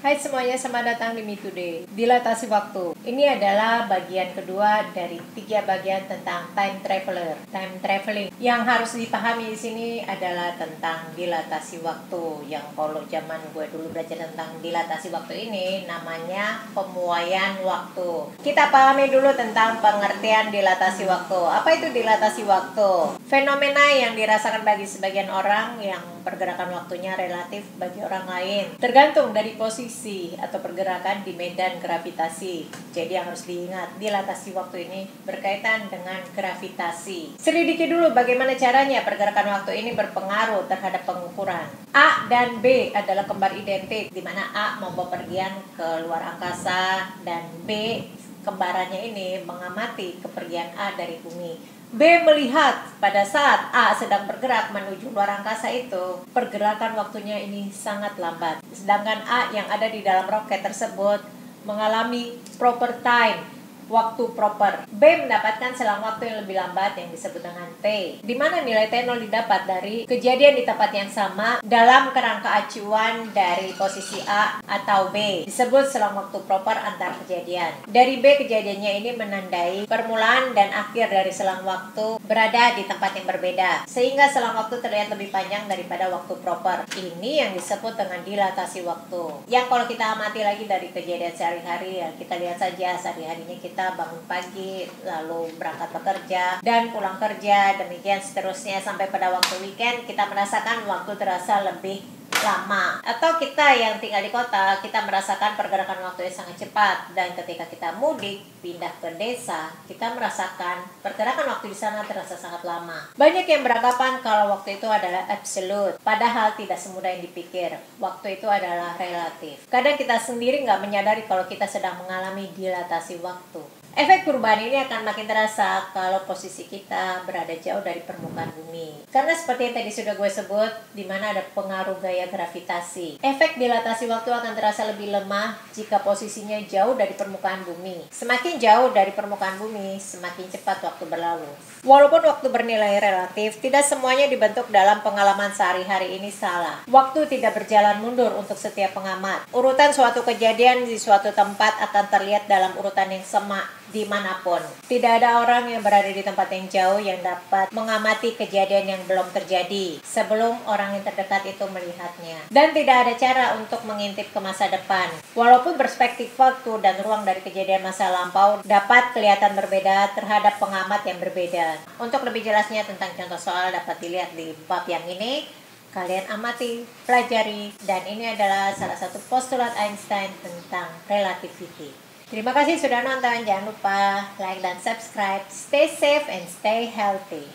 Hai semuanya, selamat datang di Me Today. Dilatasi waktu. Ini adalah bagian kedua dari 3 bagian tentang time traveling. Yang harus dipahami di sini adalah tentang dilatasi waktu. Yang kalau zaman gue dulu belajar tentang dilatasi waktu ini namanya pemuaian waktu. Kita pahami dulu tentang pengertian dilatasi waktu. Apa itu dilatasi waktu? Fenomena yang dirasakan bagi sebagian orang yang pergerakan waktunya relatif bagi orang lain. Tergantung dari posisi atau pergerakan di medan gravitasi. Jadi yang harus diingat, dilatasi waktu ini berkaitan dengan gravitasi. Selidiki dulu bagaimana caranya pergerakan waktu ini berpengaruh terhadap pengukuran. A dan B adalah kembar identik, di mana A mau bepergian ke luar angkasa dan B kembarannya ini mengamati kepergian A dari bumi. B melihat pada saat A sedang bergerak menuju luar angkasa itu, pergerakan waktunya ini sangat lambat. Sedangkan A yang ada di dalam roket tersebut mengalami proper time, waktu proper. B mendapatkan selang waktu yang lebih lambat yang disebut dengan T, di mana nilai T0 didapat dari kejadian di tempat yang sama dalam kerangka acuan dari posisi A atau B, disebut selang waktu proper antar kejadian. Dari B, kejadiannya ini menandai permulaan dan akhir dari selang waktu berada di tempat yang berbeda, sehingga selang waktu terlihat lebih panjang daripada waktu proper. Ini yang disebut dengan dilatasi waktu. Yang kalau kita amati lagi dari kejadian sehari-hari, ya kita lihat saja sehari-harinya kita bangun pagi, lalu berangkat bekerja dan pulang kerja, demikian seterusnya sampai pada waktu weekend kita merasakan waktu terasa lebih lama. Atau kita yang tinggal di kota, kita merasakan pergerakan waktu yang sangat cepat, dan ketika kita mudik pindah ke desa, kita merasakan pergerakan waktu di sana terasa sangat lama. Banyak yang beranggapan kalau waktu itu adalah absolute, padahal tidak semudah yang dipikir. Waktu itu adalah relatif. Kadang kita sendiri nggak menyadari kalau kita sedang mengalami dilatasi waktu. Efek perubahan ini akan makin terasa kalau posisi kita berada jauh dari permukaan bumi. Karena seperti yang tadi sudah gue sebut, di mana ada pengaruh gaya gravitasi. Efek dilatasi waktu akan terasa lebih lemah jika posisinya jauh dari permukaan bumi. Semakin jauh dari permukaan bumi, semakin cepat waktu berlalu. Walaupun waktu bernilai relatif, tidak semuanya dibentuk dalam pengalaman sehari-hari ini salah. Waktu tidak berjalan mundur untuk setiap pengamat. Urutan suatu kejadian di suatu tempat akan terlihat dalam urutan yang sama dimanapun. Tidak ada orang yang berada di tempat yang jauh yang dapat mengamati kejadian yang belum terjadi sebelum orang yang terdekat itu melihatnya. Dan tidak ada cara untuk mengintip ke masa depan. Walaupun perspektif waktu dan ruang dari kejadian masa lampau dapat kelihatan berbeda terhadap pengamat yang berbeda. Untuk lebih jelasnya tentang contoh soal dapat dilihat di bab yang ini. Kalian amati, pelajari, dan ini adalah salah satu postulat Einstein tentang relativity. Terima kasih sudah nonton, jangan lupa like dan subscribe. Stay safe and stay healthy.